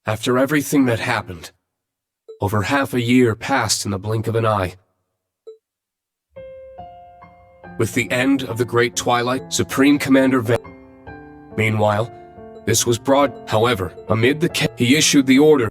After everything that happened, over half a year passed in the blink of an eye. With the end of the Great Twilight, Supreme Commander Meanwhile, this was brought, however, amid the he issued the order.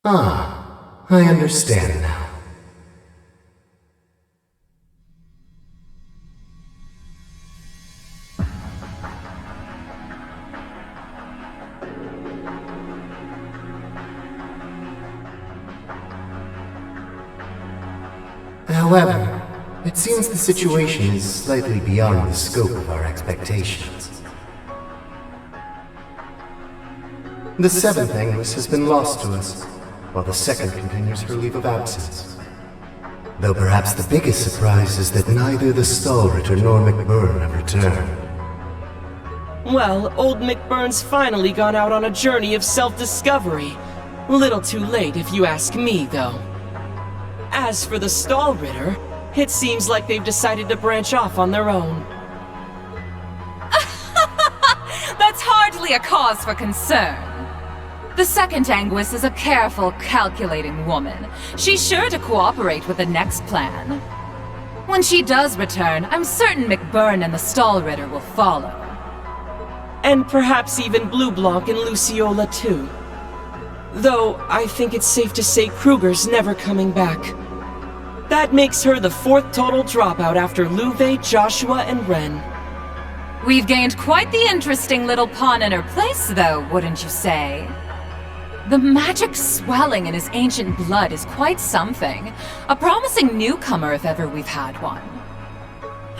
Ah, I understand now. However, it seems the situation is slightly beyond the scope of our expectations. The seventh Angus has been lost to us, while the second continues her leave of absence. Though perhaps the biggest surprise is that neither the Stallritter nor McBurn have returned. Well, old McBurn's finally gone out on a journey of self-discovery. Little too late if you ask me, though. As for the Stallritter, it seems like they've decided to branch off on their own. That's hardly a cause for concern. The second Anguis is a careful, calculating woman. She's sure to cooperate with the next plan. When she does return, I'm certain McBurn and the Stallritter will follow. And perhaps even Blue Blanc and Luciola too. Though, I think it's safe to say Kruger's never coming back. That makes her the fourth total dropout after Louve, Joshua, and Ren. We've gained quite the interesting little pawn in her place, though, wouldn't you say? The magic swelling in his ancient blood is quite something. A promising newcomer if ever we've had one.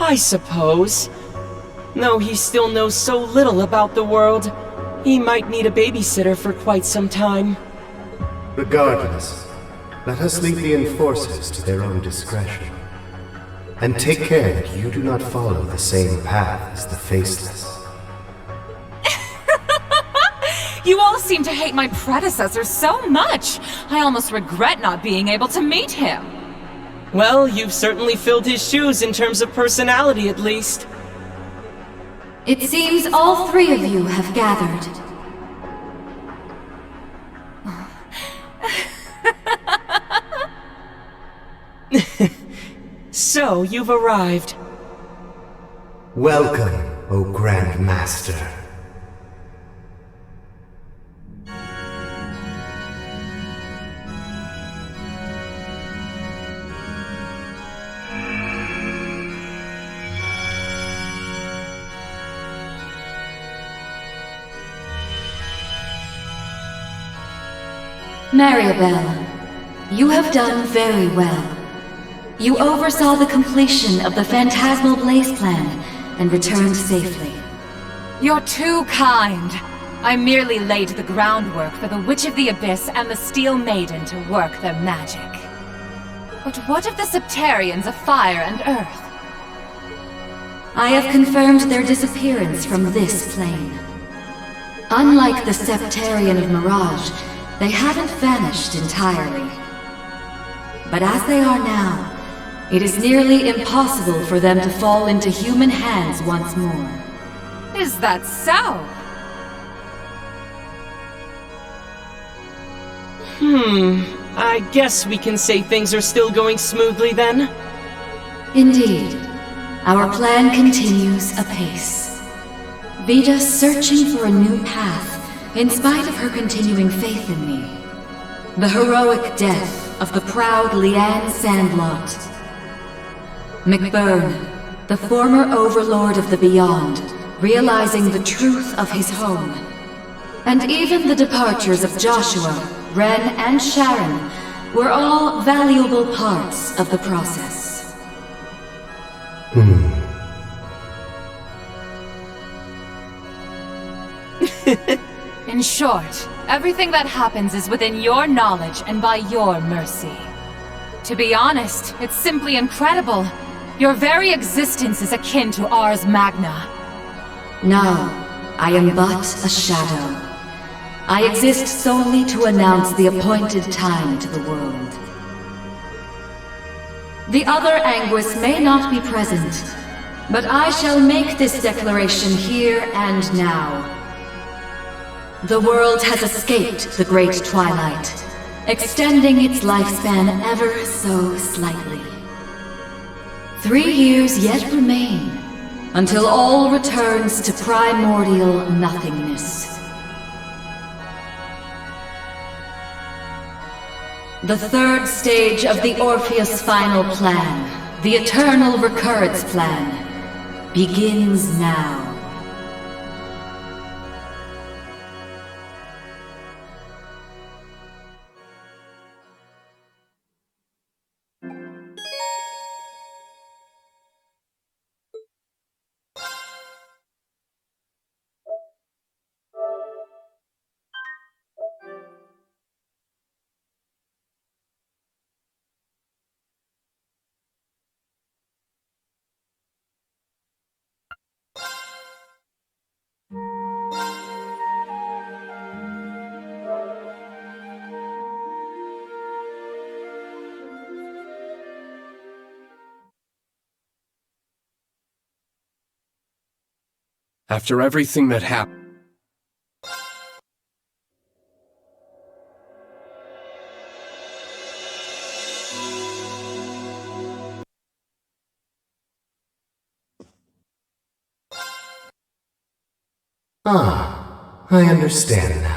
I suppose. Though he still knows so little about the world, he might need a babysitter for quite some time. Regardless, let us leave the enforcers to their own discretion. And take care that you do not follow the same path as the Faceless. You all seem to hate my predecessor so much. I almost regret not being able to meet him. Well, you've certainly filled his shoes in terms of personality, at least. It seems all three of you have gathered. So, you've arrived. Welcome, O Grand Master. Maribel, you have done very well. You oversaw the completion of the Phantasmal Blaze plan and returned safely. You're too kind. I merely laid the groundwork for the Witch of the Abyss and the Steel Maiden to work their magic. But what of the Septarians of Fire and Earth? I have confirmed their disappearance from this plane. Unlike the Septarian of Mirage, they haven't vanished entirely. But as they are now, it is nearly impossible for them to fall into human hands once more. Is that so? I guess we can say things are still going smoothly then? Indeed. Our plan continues apace. Vida's searching for a new path, in spite of her continuing faith in me. The heroic death of the proud Leanne Sandlot. McBurn, the former overlord of the Beyond, realizing the truth of his home. And even the departures of Joshua, Ren, and Sharon were all valuable parts of the process. In short, everything that happens is within your knowledge and by your mercy. To be honest, it's simply incredible. Your very existence is akin to Ars Magna. No, I am but a shadow. I exist solely to announce the appointed time to the world. The other Anguis may not be present, but I shall make this declaration here and now. The world has escaped the Great Twilight, extending its lifespan ever so slightly. 3 years yet remain, until all returns to primordial nothingness. The third stage of the Orpheus Final Plan, the Eternal Recurrence Plan, begins now. After everything that happened, I understand